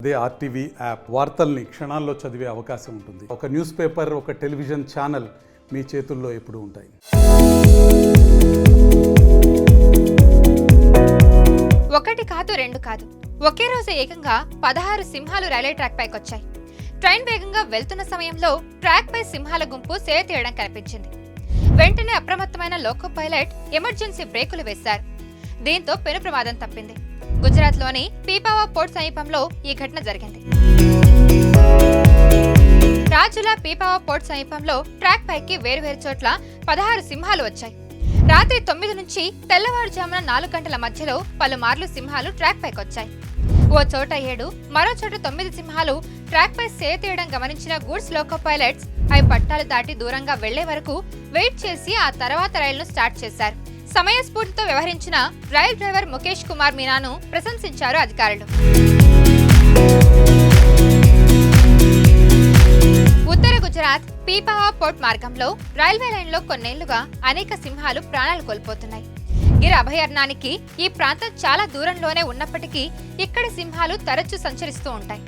అదే RTV app వార్తల్ని క్షణాల్లో చదివే అవకాశం ఉంటుంది. ఒక న్యూస్ పేపర్, ఒక టెలివిజన్ ఛానల్ మీ చేతుల్లో ఎప్పుడూ ఉంటాయి. ఒకటి కాదు, రెండు కాదు, ఒకే రోజు ఏకంగా 16 సింహాలు రైల్వే ట్రాక్ పైకి వచ్చాయి. ట్రైన్ వేగంగా వెళ్తున్న సమయంలో ట్రాక్ పై సింహాల గుంపు సేద తీయడం కనిపించింది. వెంటనే అప్రమత్తమైన లోకో పైలట్ ఎమర్జెన్సీ బ్రేకులు వేశారు. దీంతో పెను ప్రమాదం తప్పింది. గుజరాత్లోని పీపావా పోర్ట్ సమీపంలో ఈ ఘటన జరిగింది. రాజుల పీపావా పోర్ట్ సమీపంలో ట్రాక్ పైకి వేరువేరు చోట్ల 16 సింహాలు వచ్చాయి. రాత్రి 9 నుంచి తెల్లవారుజామున 4 గంటల మధ్యలో పలుమార్లు సింహాలు ట్రాక్ పైకి వచ్చాయి. ఓ చోట 7, మరో చోట 9 సింహాలు ట్రాక్ పై సేద తీయడం గమనించిన గూడ్స్ లోకో పైలట్స్ అవి పట్టాలు దాటి దూరంగా వెళ్లే వరకు వెయిట్ చేసి ఆ తర్వాత రైలును స్టార్ట్ చేశారు. సమయస్ఫూర్తితో వ్యవహరించిన రైల్ డ్రైవర్ ముఖేష్ కుమార్ మీనాను ప్రశంసించారు అధికారులు. ఉత్తర గుజరాత్ పీపావా పోర్ట్ మార్గంలో రైల్వే లైన్లో కొన్నేళ్లుగా అనేక సింహాలు ప్రాణాలు కోల్పోతున్నాయి. గిర్ అభయారణ్యానికి ఈ ప్రాంతం చాలా దూరంలోనే ఉన్నప్పటికీ ఇక్కడి సింహాలు తరచూ సంచరిస్తూ ఉంటాయి.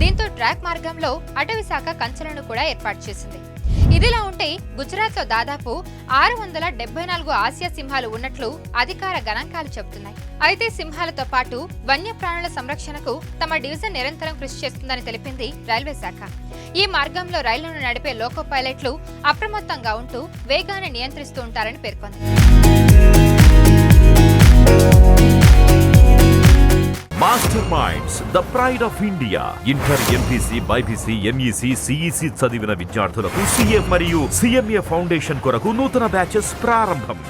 దీంతో ట్రాక్ మార్గంలో అటవీ శాఖ కంచెలను కూడా ఏర్పాటు చేసింది. ఇదిలా ఉంటే గుజరాత్లో దాదాపు 674 ఆసియా సింహాలు ఉన్నట్లు అధికార గణాంకాలు చెబుతున్నాయి. అయితే సింహాలతో పాటు వన్యప్రాణుల సంరక్షణకు తమ డివిజన్ నిరంతరం కృషి చేస్తుందని తెలిపింది రైల్వే శాఖ. ఈ మార్గంలో రైళ్లను నడిపే లోకో పైలట్లు అప్రమత్తంగా ఉంటూ వేగాన్ని నియంత్రిస్తూ ఉంటారని పేర్కొంది. Master minds, the pride of India. Inter, MPC, BiPC, MEC, CEC చదివిన విద్యార్థులకు CA మరియు CMA ఫౌండేషన్ కొరకు నూతన బ్యాచెస్ ప్రారంభం.